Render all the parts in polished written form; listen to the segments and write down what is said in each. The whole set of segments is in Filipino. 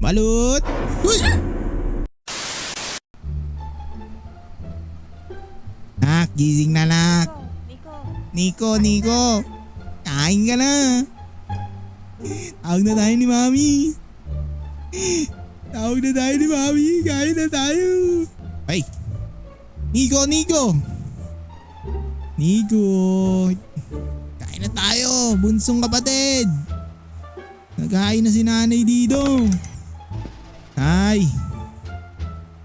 Balut! Uy! Nak, gising na nak. Nico. Kain ka na. Tawag na tayo ni Mami. Kain na tayo. Ay! Nico! Kain na tayo, bunsong kapatid. Naghain na si nanay dito.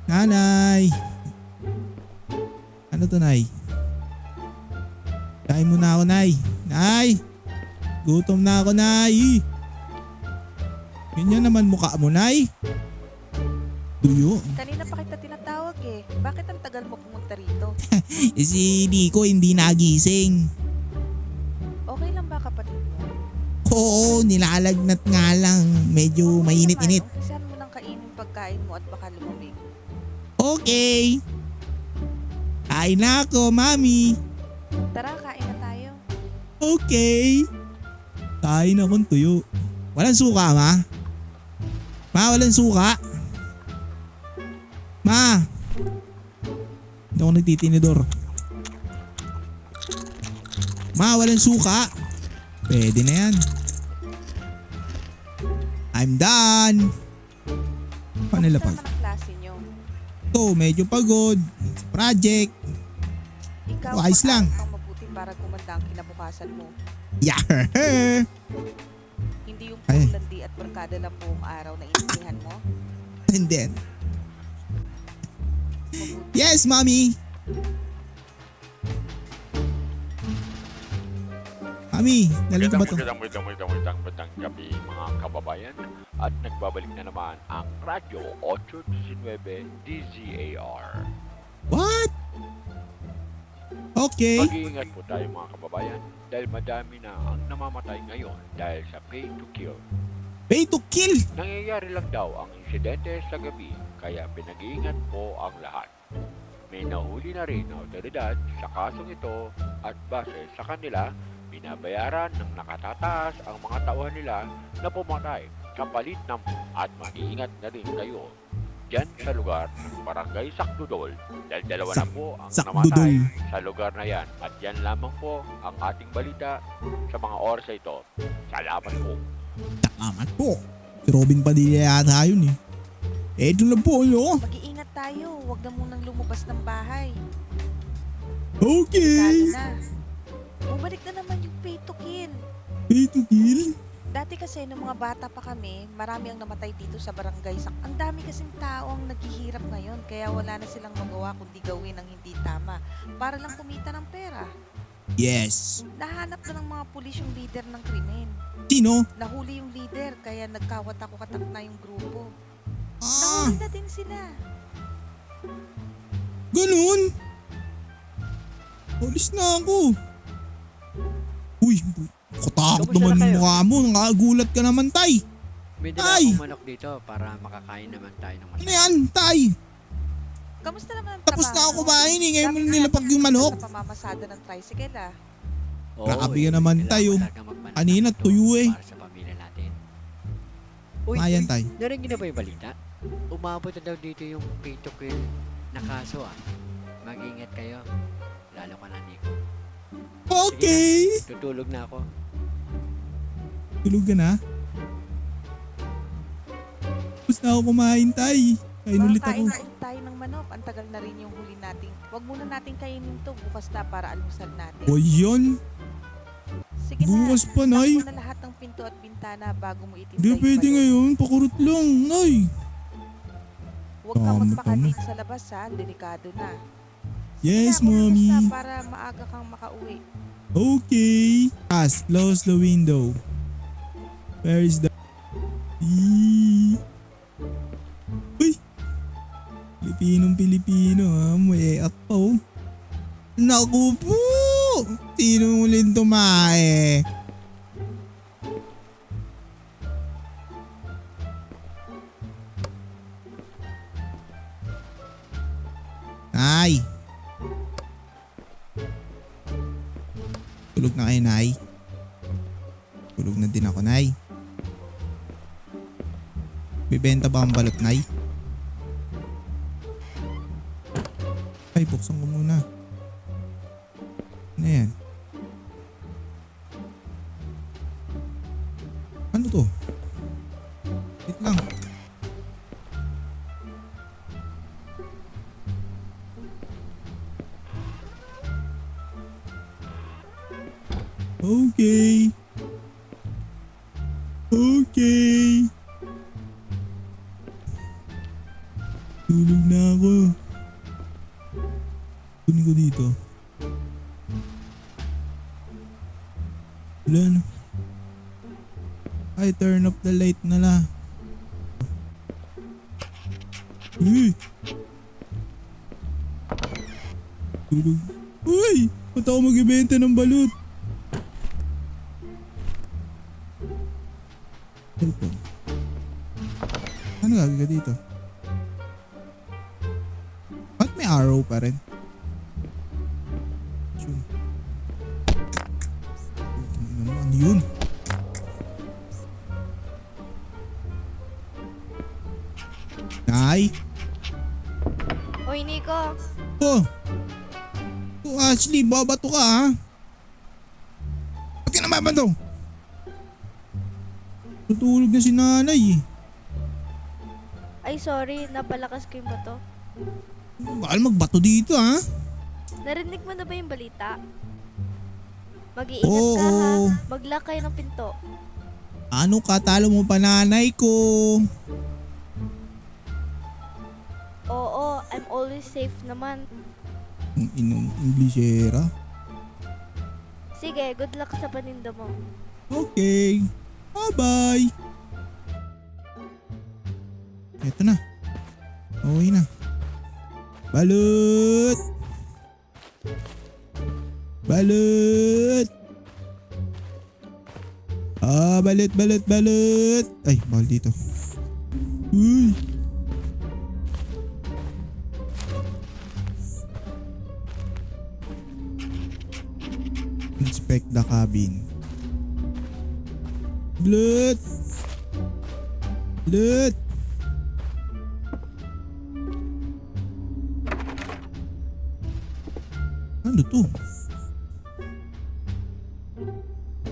Nanay. Ano to, Nay? Kain muna ako, Nay. Nay! Gutom na ako, Nay. Ganyan naman mukha mo, Nay. Tuyo. Kanina pa kita tinatawag eh. Bakit ang tagal mo pumunta rito? Si Nico hindi nagising. Okay lang ba kapatid mo? Oo, nilalagnat nga lang. Medyo mainit-init. Saan mo nang kainin pagkain mo at baka lumamig? Okay. Kain na ako, Mami. Tara, kain na tayo. Okay. Kain akong tuyo. Walang suka, Ma? Ma, walang suka? Ma! Hindi ako nagtitinidor. Ma, walang suka. Pwede na yan. I'm done. Paano nilapag? Kamusta naman ang klase nyo? Ito, medyo pagod. Project. Ikaw, Ayos lang. pang mabuti para gumanda ang kinabukasan mo. Yeah. Hindi yung Ay. landi at barkada lang buong araw na intindihan mo. And then, Mabuti. yes, Mommy. Mami, daling ko ba ito? Magandang gabi mga kababayan at nagbabalik na naman ang Radyo 819 DZAR. What? Okay. Mag-iingat po tayo mga kababayan dahil madami na ang namamatay ngayon dahil sa pay to kill. Pay to kill. Nangyayari lang daw ang insidente sa gabi kaya pinag-iingat po ang lahat. May nahuli na rin na otoridad sa kasong ito at base sa kanila, binabayaran ng nakatataas ang mga tauhan nila na pumatay kapalit ng at mag-iingat na rin kayo dyan sa lugar ng Barangay Sakdudol dahil dalawa na po ang namatay sa lugar na yan at yan lamang po ang ating balita sa mga oras na ito. Salamat po. Salamat po. Si Robin Padilla yata yun eh. Eto na po, no? Mag-iingat tayo. Huwag na munang lumabas ng bahay. Okay. Delikado na. Bumalik na naman yung pay to kill. Pay to kill? Dati kasi nung mga bata pa kami, marami ang namatay dito sa barangay. Ang dami kasing tao ang naghihirap ngayon, kaya wala na silang magawa kundi gawin ang hindi tama para lang kumita ng pera. Yes. Nahanap na ng mga pulis yung leader ng krimen. Sino? Nahuli yung leader, kaya nagkawat-katak na yung grupo. Ah, Nahuli na din sila. ganun. Alis na ako. Uy, katakot Kamusta naman na yung kayo? mukha mo. Nakagulat ka naman, Tay. May dala Ay! akong manok dito para makakain naman tayo ng Ano masarap. yan, Tay? Kamusta naman ang Tapos na trabaho ako mo? kumain eh. Ngayon mo Dami nilapag yung manok. Sa pamamasada ng tricycle ah. Oo, Grabe ka naman kailangan tayo. talaga magmanok Kanina, ng tuyo eh. Para sa pamilya natin. Uy, Ayan, Tay. narinig niyo na ba yung balita? Umabot na daw dito yung pay to kill na kaso ah. Mag-ingat kayo. Lalo ka na, Nico. Okay. Tutulog na ako. Tulog ka na? Tapos na ako kumain, Tay. Kain ulit Baka ako. kain ulit tayo ng manok. Ang tagal na rin yung huli natin. Huwag muna natin kainin to. Bukas na para almusal natin. O yun. Sige na. Bukas pa, Nay. Takbo na lahat ng pinto at bintana bago mo itinda Hindi yung pwede manok. ngayon. Pakurot lang, Nay. Huwag kang Tama, magpakadit sa labas ha. Delikado na. Yes, Sige na, Mommy. bukas na para maaga kang makauwi. Okay. Close the window. Where is the... Eee. Uy. Pilipinong-Pilipino ha. May at pa oh. Naku po. Sino ulit tumae? Nay. Tulog na kayo, Nay. Tulog na din ako, Nay. Bibenta ba ang balot, Nay? Ay, buksan ko muna. Ano yan? Ano to? Wait lang. Okay. Okay. Tulog na ako. Kunin ko dito. Wala na. Ay, turn off the light na lang. Uy! Tulog. Uy! Ba't ako mag-ibenta ng balut? Cellphone. Ano gagawin ka dito? Ba't may arrow pa rin? Sure. Ano yun? Nay? Hoy, Nico. Oh! Oh, Ashley, babato ka ha? Ba't ka namabato? Tutulog na si nanay eh. Ay, sorry. Napalakas ko yung bato. Bakal magbato dito ha? Narinig mo na ba yung balita? Mag-iingat Oo. ka ha. Mag-lock kayo ng pinto. Ano ka? Talo mo pa nanay ko. Oo, I'm always safe naman. Ang inong Inglesera. Sige, good luck sa paninda mo. Okay. Bye-bye. Eto na. Okay na. Balut! Balut! Ah, balut, balut, balut! Ay, bawal dito. Uy! Inspect the cabin. Balut! Balut! Ano to?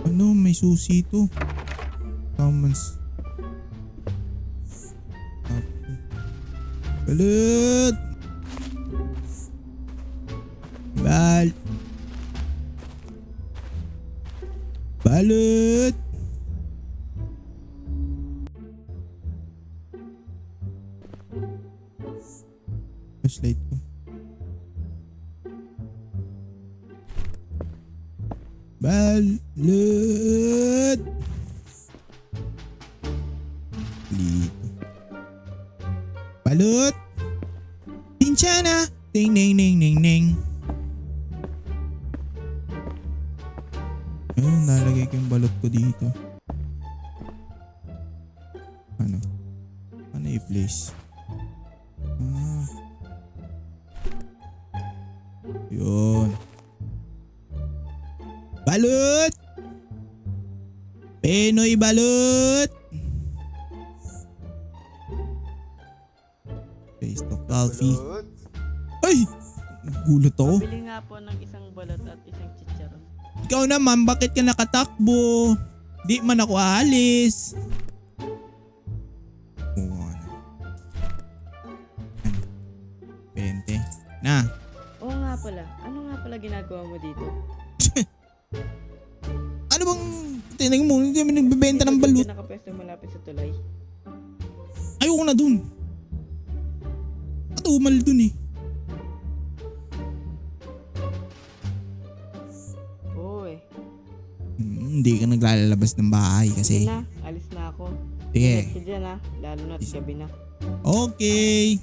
Ano? May susi to. Summons. Balut! Balut! Flashlight ko. Balut! Dito. Balut! Pinchana! Ding ding ding ding ding. Ayun, nalagay ko yung balot ko dito. Ano? Ano i-place? Ah. Yun. Balut! Pinoy balut! Face to coffee. Ay! Gulat ako. Bili nga po ng isang balot at isang chicharon. Ikaw naman, bakit ka nakatakbo? Di man ako aalis. Oo, ano. 20. Na. Oo nga pala. Ano nga pala ginagawa mo dito? Ano bang tinignan mo? Hindi kami nagbebenta ng balut. Hindi ka nakapwesto malapit sa tulay. Ayoko na dun. Matumal dun eh. Oo eh. Hindi ka naglalabas ng bahay kasi. Sige na, alis na ako. Sige. Ingat ka dyan ha, lalo na't gabi na. Okay.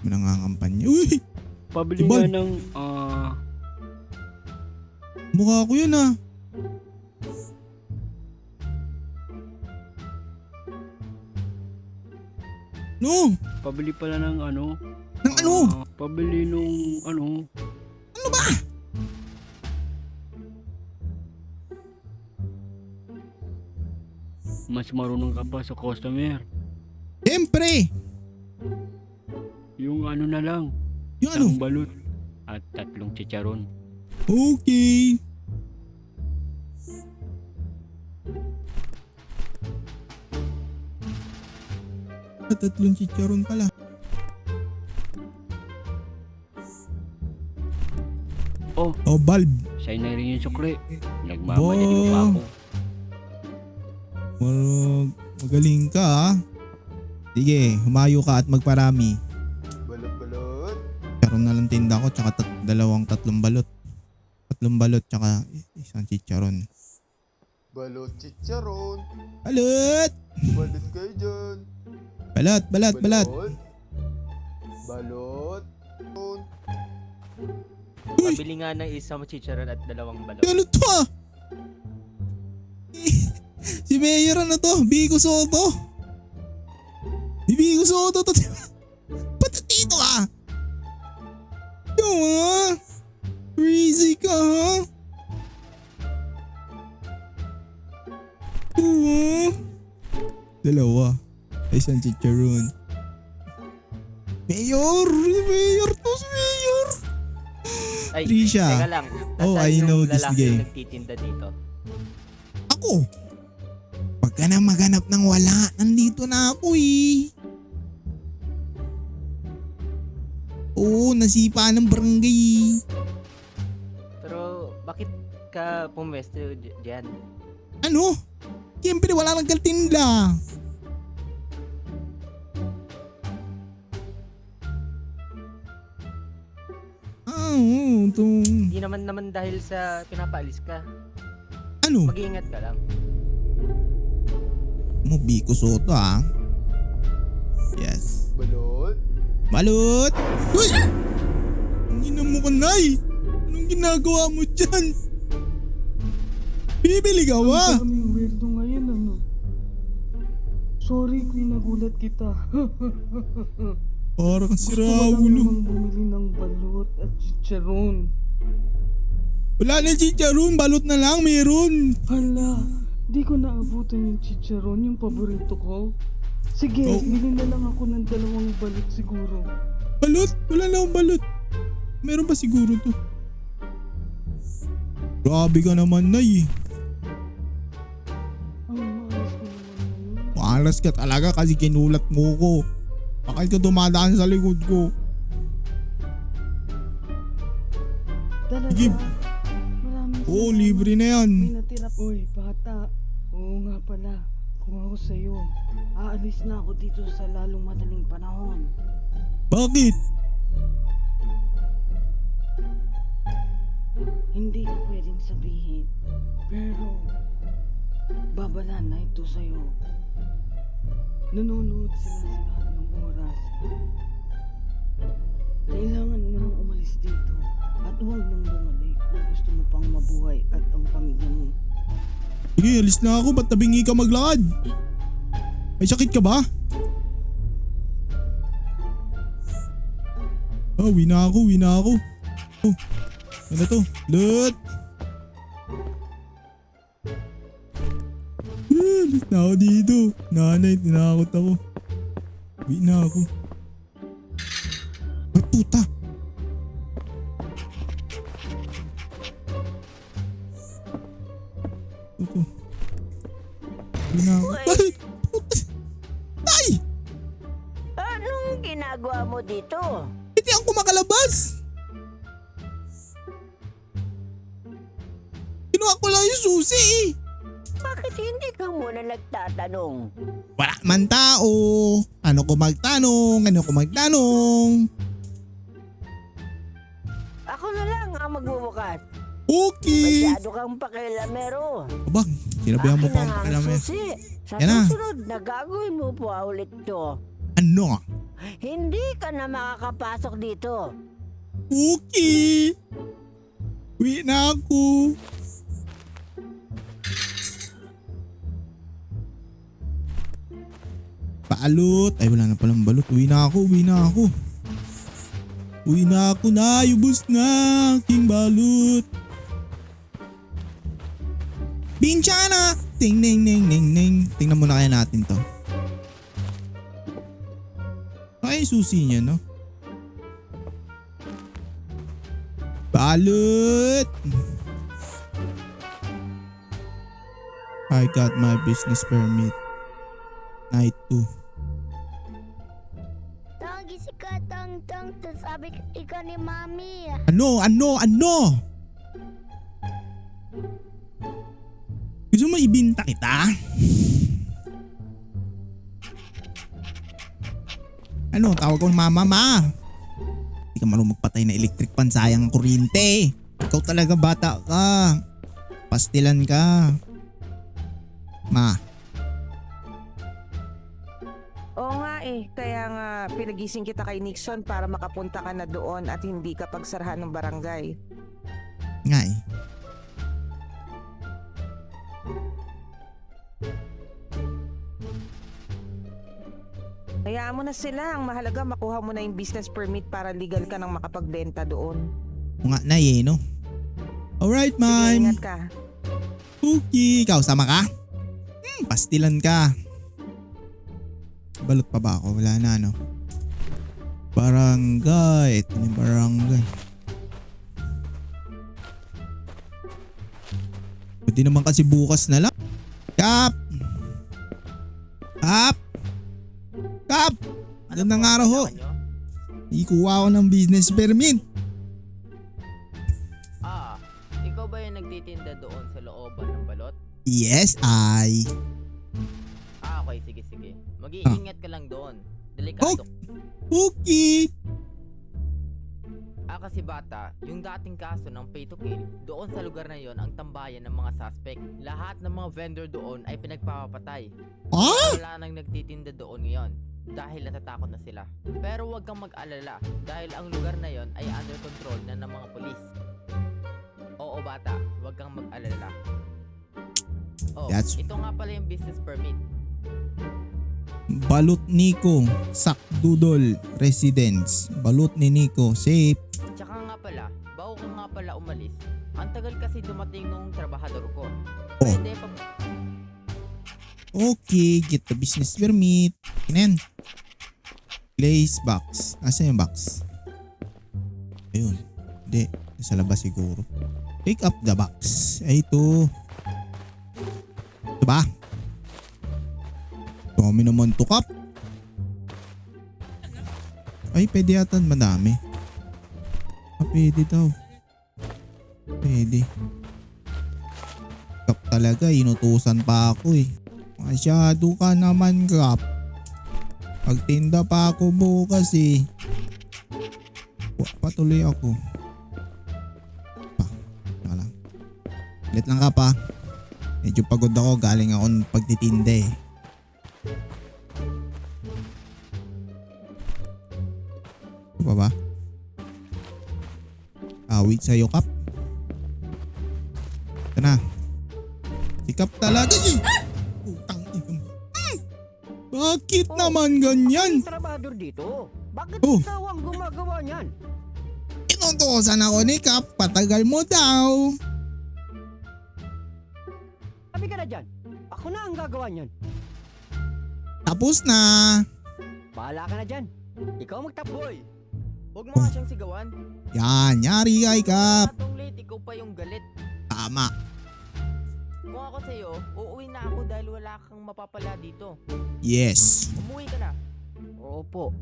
Nangangampanya. Uy! Pabili Ibon. nga ng Mukha ko yun ah. No! pabili pala ng ano? Nang ano? Pabili nung ano? Ano ba? Mas marunong ka pa sa customer. Siyempre! Yung ano na lang. Yung ano? Isang balot. At 3 chicharon. Okay. At 3 chicharon pala. Oh, Oh, bulb. sa'yo na rin yung sukli. Nagmamadali pa ako. Magaling ka ha. Sige, humayo ka at magparami. Balot-balot. Chicharon na lang tinda ko tsaka tatlong balot. 3 balot tsaka isang chicharon. Balot chicharon. Balot! Balot kayo dyan. Balot! Balot. Balot! Uy! Pabili nga ng isang chicharon at 2 balot. Ano to ah? Si Mayor ano to? Bigo Soto? Si Bigo Soto to. Pati dito ah! Yung ah! Crazy ka ha? Oo. 2. Isang chicharon. Mayor! Si Mayor to! Si Mayor! Ay, Trisha. teka lang. Oh, Nasaan I know yung this lalaki game. nagtitinda dito? Ako? Pag ka na maghanap ng wala, nandito na ako eh. Oo, nasipa ng barangay. Pero bakit ka pumwesto diyan? Ano? Siyempre wala nang kaltinda. Oo, itong... Hindi naman dahil sa pinapaalis ka. Ano? Mag-iingat ka lang. Mo, Biko Soto ah. Yes. Balot. Balot! Uy! Ang ina mo ka, Nay! Anong ginagawa mo dyan? Bibili ka ba? Ang daming weirdo ngayon, ano? Sorry kung nagulat kita. Parang si Gusto ko lang Raulo. namang bumili ng balot at chicharon. Wala na chicharon, balot na lang, meron. Hala, di ko naabutan yung chicharon, yung paborito ko. Sige, Oh. bili na lang ako ng 2 balot siguro. Balot? Wala na akong balot. Meron pa siguro to. Grabe ka naman, Nay. Ang maalas ko naman ngayon. Malas ka talaga kasi kinulat mo ko. Bakit ka dumadaan sa likod ko? Talaga? Sige. Maraming Oo, salamat. libre na yan. May natira. Uy, bata. Oo nga pala. Kung ako sa'yo, aalis na ako dito sa lalong madaling panahon. Bakit? Hindi ko pwedeng sabihin. Pero, babala na ito sa'yo. Nanonood sila sa lahat ng oras. Kailangan mo nang umalis dito. At huwag nang bumalik kung gusto mo pang mabuhay at ang pamilya mo. Sige, alis na ako. Ba't nabingi ka maglakad? May sakit ka ba? Oh, uwi na ako. Oh, ano to? Lut! Alis na ako dito. Nanay, tinakot ako. Uwi na ako. Ay, puta! Ito. Uwi na ako. Ay! Puta! Ay! Anong ginagawa mo dito? Hindi ako makalabas! Kinuha ko lang yung susi eh. Bakit hindi ka muna nagtatanong? Wala man tao. Ano ko magtanong? Ako na lang ang magbubukas. Okay. Masyado kang pakialamero. Aba, sinabihan mo Akin pa na ang nga ang pakialam eh. susi. Sa Yan na. susunod na gagawin mo po ulit to. Ano? Hindi ka na makakapasok dito. Okay. Uwi na ako. Balot. Ay, wala na palang balot. Uwi na ako. Na. Ubus na. King balot. Binchana. Ting ning ning ning ning. Tingnan muna kaya natin to. Ay, susi niya, no? Balot! I got my business permit. Night 2. Tang, gising ka, tang. Sabi ikaw ni Mami. Ano? Gusto mo ibinta kita? Ano? Tawag ko ng mama, ma. Hindi ka marunong magpatay na electric pan, sayang ang kuryente. Ikaw talaga bata ka. Pastilan ka. Ma. Oo nga eh, kaya nga pinagising kita kay Nixon para makapunta ka na doon at hindi ka pagsarahan ng barangay. Nga eh. Hayaan mo na sila, ang mahalaga makuha mo na yung business permit para legal ka nang makapagbenta doon. O nga na eh, no? Alright, Sige, ma'am. ingat ka. Cookie. Ikaw, sama ka? Pastilan ka. Balot pa ba ako? Wala na, no? Barangay. Ito na yung barangay. Pwede naman kasi bukas na lang. Kap! Kap! Kap! Magandang araw ho. Ikuha ko ng business permit. Ikaw ba yung nagtitinda doon sa looban ng balot? Yes, I. Okay, sige. Mag-iingat ka lang doon. Delikado. Cookie! Kasi bata, yung dating kaso ng pay to kill, doon sa lugar na yon ang tambayan ng mga suspect. Lahat ng mga vendor doon ay pinagpapatay. Wala nang nagtitinda doon ngayon dahil natatakot na sila. Pero huwag kang mag-alala dahil ang lugar na yon ay under control na ng mga polis. Oo bata, huwag kang mag-alala. Ito nga pala yung business permit. Balot Nico, Sakdudol Residence. Balot ni Nico, safe. Tsaka nga pala, bago ka nga pala umalis, ang tagal kasi dumating nung trabahador ko. Pwede pa... Okay, get the business permit. Kinen. Place box. Asa yung box? Ayun. Hindi, nasa labas siguro. Pick up the box. Ay, ito. Ito ba? Dami naman to, Kap. Ay, pwede yata madami. Pwede daw. Pwede. Kap talaga, inutusan pa ako eh. Masyado ka naman, Kap. Pagtinda pa ako bukas eh. Patuloy ako. Lang. Ulit lang, Kap, ha. Medyo pagod ako, galing ako ng pagtitinda eh. Ito ba? Awit sa'yo, Kap. Ito na. Si Kap talaga eh. Utang ina. Bakit naman ganyan? Trabador dito. Bakit Oh. ikaw ang gumagawa niyan? Inutusan ako ni Kap. Patagal mo daw. Sabi ka na dyan. Ako na ang gagawa niyan. Tapos na. Bahala ka na dyan. Ikaw magtapoy. Huwag mo nga siyang sigawan. Yan, yari kay Kap. Atong late, ikaw pa yung galit. Tama. Kung ako sa'yo, uuwi na ako dahil wala kang mapapala dito. Yes. Umuwi ka na. Opo.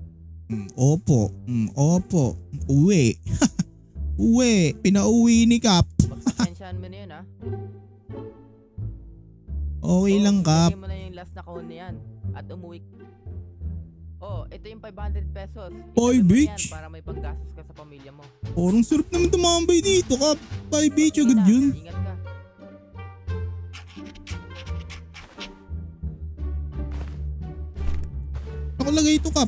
Opo. Opo. Uwi. Uwi. Pinauwi ni Kap. Pagpasensyahan mo na yun, ha? Okay lang, Kap. Bigay mo na yung last na kahon na yan at umuwi. Ito yung 500 pesos. Oy, Itabi mo bitch. yan para may panggastos ka sa pamilya mo. Parang sarap naman tumambay dito, Kap. 5 bitch agad yun. Ingat ka. Ako lagay ito, Kap.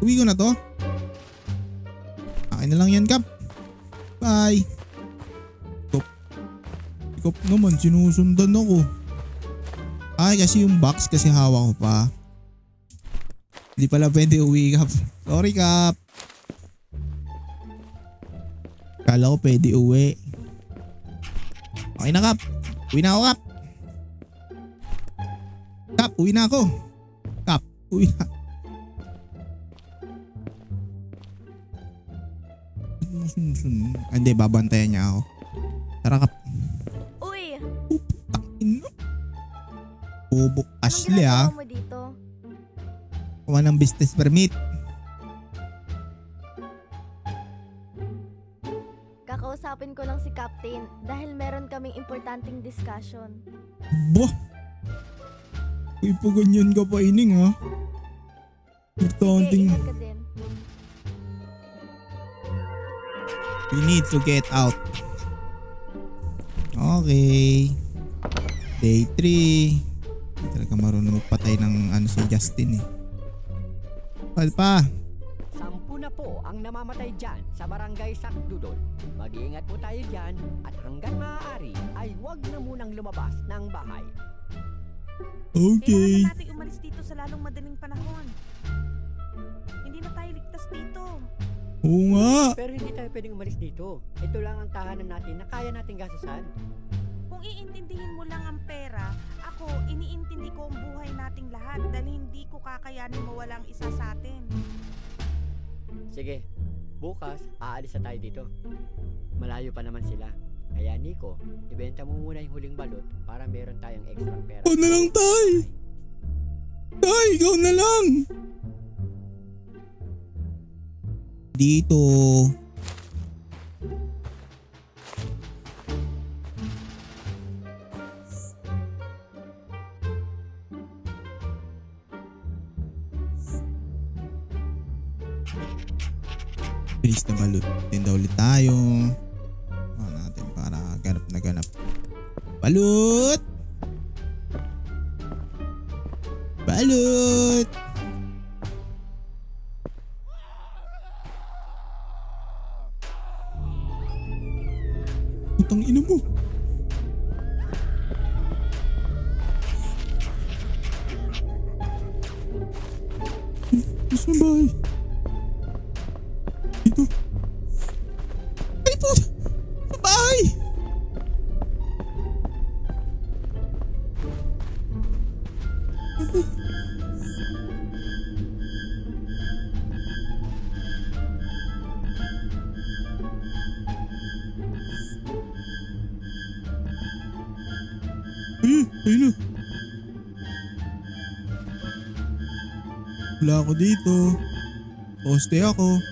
Uwi ko na to. Akin na lang yan, Kap. Bye. Kap naman, sinusundan ako. Ay, kasi yung box kasi hawak ko pa. Hindi pala pwede uwi, Kap. Sorry, Kap. Kala ko pwede uwi. Okay na, Kap. Uwi na ako, Kap. Kap, uwi na ako. Kap, uwi na. Hindi, babantayan niya ako. Tara Kap. Uy! Ino. Bubok Anong Ashley ginagawa ah. mo dito? Kuha ng business permit. Kakausapin ko lang si Captain dahil meron kaming importanteng discussion. Bah! Uy, pa ganyan ka pa ining ha. Sige, Importanting. ingat ka din. We need to get out. Okay. Day 3. Talaga marunong magpatay ng ano si Justin eh. Pa. 10 na po ang namamatay dyan sa barangay Sakdudol. Mag-iingat po tayo dyan at hanggat maaari ay huwag na munang lumabas ng bahay. Okay. Kailangan natin umalis dito sa lalong madaling panahon. Hindi na tayo ligtas dito. Oo nga. Pero hindi tayo pwedeng umalis dito. Ito lang ang tahanan natin na kaya nating gastusan. Kung iintindihin mo lang ang pera, ako iniintindi ko ang buhay nating lahat dahil hindi ko kakayanin mawalang isa sa atin. Sige, bukas aalis na tayo dito. Malayo pa naman sila. Kaya Nico, ibenta mo muna yung huling balot para meron tayong extra pera. Ikaw na lang, Tay. Tay, ikaw na lang. Dito. Bilis na balot. Tinda ulit tayo. Natin para ganap na ganap. Balut! Balut! Putang ina mo. Saan ba? Dito. Ay puta! Sa bahay! Ayun na. Wala ako dito. Poste ako.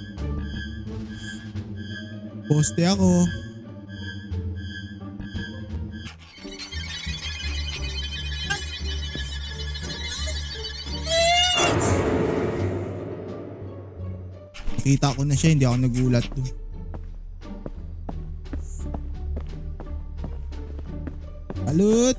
Poste ako. Nakita ko na siya, hindi ako nagulat dun. Balut!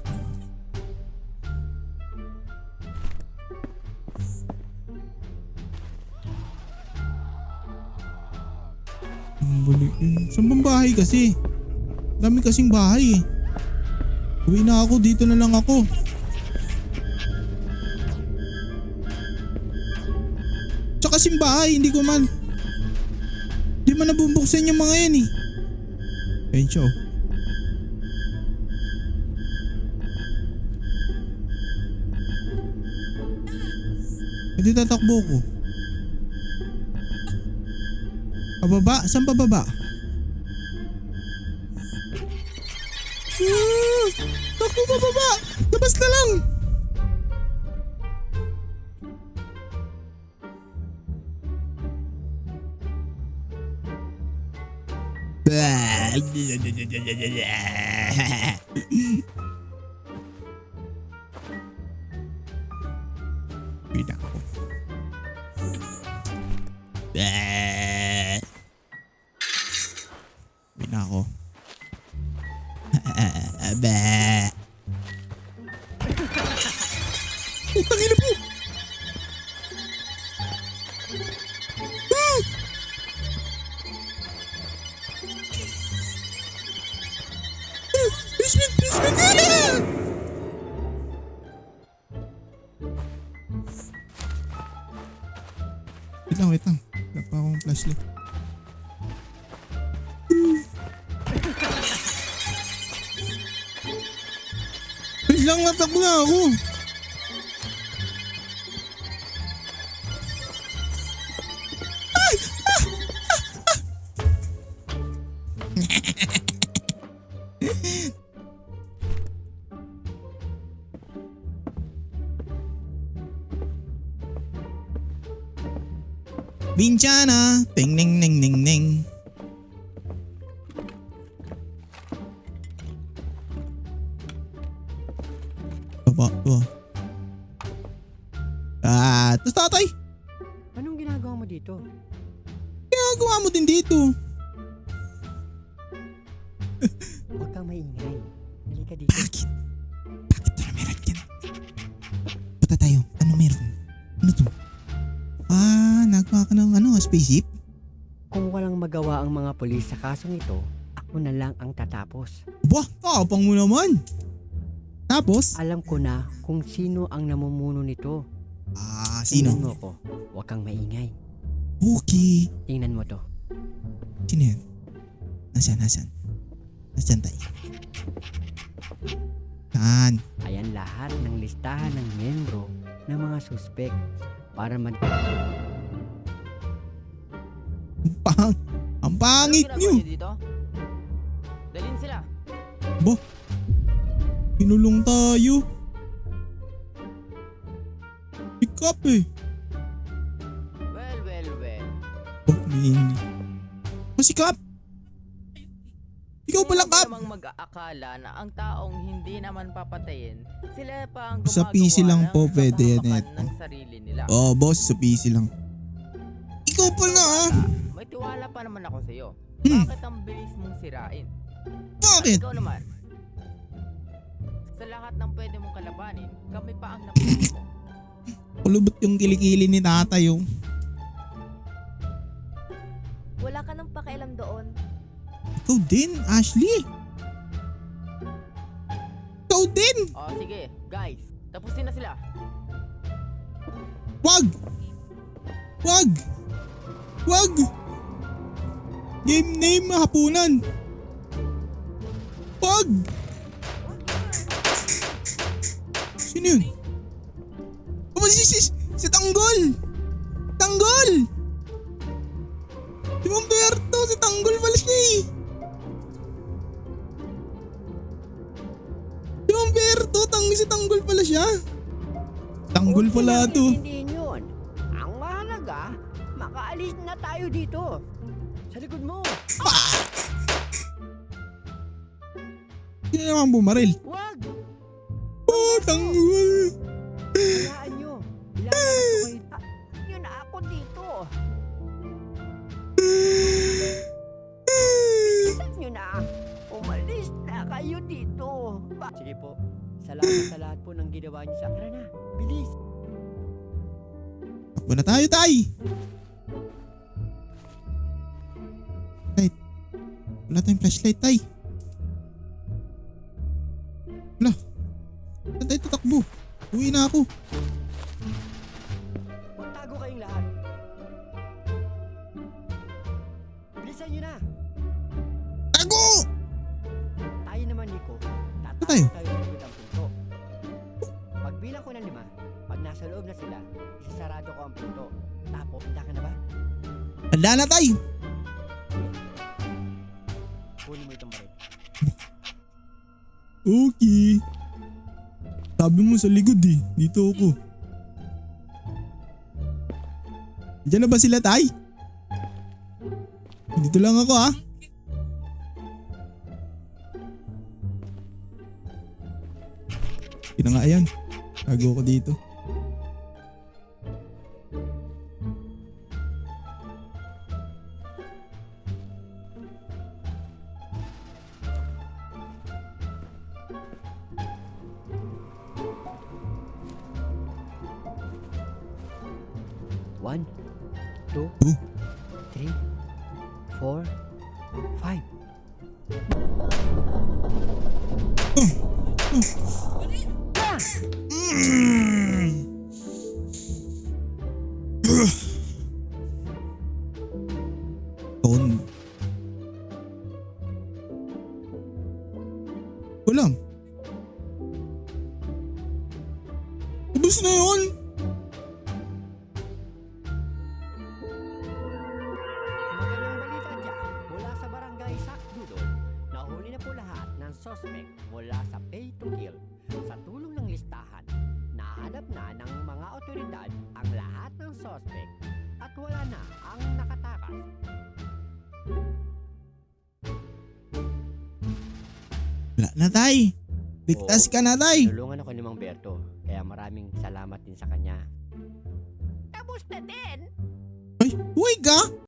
Saan bang bahay kasi? Dami kasing bahay eh. Uwi na ako, dito na lang ako. Tsaka kasing bahay, hindi man nabubuksan yung mga yan eh. Ayun siya oh. Hindi tatakbo ko. Pababa? Saan pababa? Takbo pababa! Labas na lang! Pina ako. Pina ako. Putang ina po! Basement! Wait lang. Wala pa akong flashlight. Wait lang, natakbo na ako. Binchana. Ting ning ning ning ning. Baba, baba. Tapos tatay. Anong ginagawa mo dito? Ginagawa mo din dito. Huwag kang maingay. Halika dito. Bakit? Bakit na meron yan? Punta tayo. Ano meron? Ano to? Nagawa ka ng spaceship? Kung walang magawa ang mga pulis sa kasong ito, ako na lang ang tatapos. Bah, tapang mo naman. Tapos? Alam ko na kung sino ang namumuno nito. Sino? Tingnan mo ko. Huwag kang maingay. Okay. Tingnan mo to. Sino yan? Nasaan? Nasaan tayo? Saan? Ayan lahat ng listahan ng membro ng mga suspek para Ang pangit Anong nyo. ginagawa niyo dito? Dalhin sila. Kinulong tayo. Pick up eh. Well. Masikap. Ikaw pala, Sino Kap. namang mag-aakala na ang taong hindi naman papatayin, sila pa ang Sa gumagawa PC lang ng po pwede yan, kapahamakan eto. ng sarili nila. Boss, sa PC lang. Ikaw pala May tiwala pa naman ako sa'yo. Hmm. Bakit ang bilis mong sirain? Bakit? Ikaw naman. Sa lahat ng pwede mong kalabanin, kami pa ang napili mo. Kulubot yung kilikili ni tatay yung. Wala ka nang pakialam doon. Ikaw din, Ashley. Ikaw din. O sige, guys. Tapusin na sila. Wag. Game name, hapunan. Wag. Sino yun? Si Tanggol. Si Humberto, si Tanggol pala siya eh. Si Tanggol pala siya. Tanggol pala to. Hindi yun. Ang mahalaga, makaalis na tayo dito. Sa likod mo. Sino naman bumaril? Wag! Tanggol. Hayaan nyo. Ilalagay ko kayo. Yun na ako dito. Bilisan nyo na. Umalis na kayo dito. Sige po. Salamat sa lahat po ng ginawa niyo sa... Tara na. Bilis. Takbo na tayo, tay. Light. Wala tayong flashlight, tay. Wala. Saan tayo tatakbo? Uwi na ako. Magtago kayong lahat. Bilisan nyo na. Tago! Tayo naman, Nico. tayo? Tatayo tayo sa likod ng pinto. Pagbilang ko ng 5, pag nasa loob na sila, isasarado ko ang pinto. Tapos, handa ka na ba? Handa na, tay. Kunin mo itong baril. Okay. Sabi mo sa likod eh. Dito ako. Diyan na ba sila, tay? Dito lang ako, ha? Yun na nga yan. Tago ko dito. One, 2, 3, 4, 5. Ton. Walang. Tapos na yun. Magandang balita dyan. Mula sa barangay Sakdudol, nahuli na po lahat ng suspect mula sa pay to kill. Sa tulong ng listahan, nahanap na ng mga otoridad ang lahat ng suspect at wala na kaso. Wala na tay. Ligtas Oo. ka na tay. Tulungan ako ni Mang Berto, kaya maraming salamat din sa kanya. Tapos na din! Ay, huwag ka.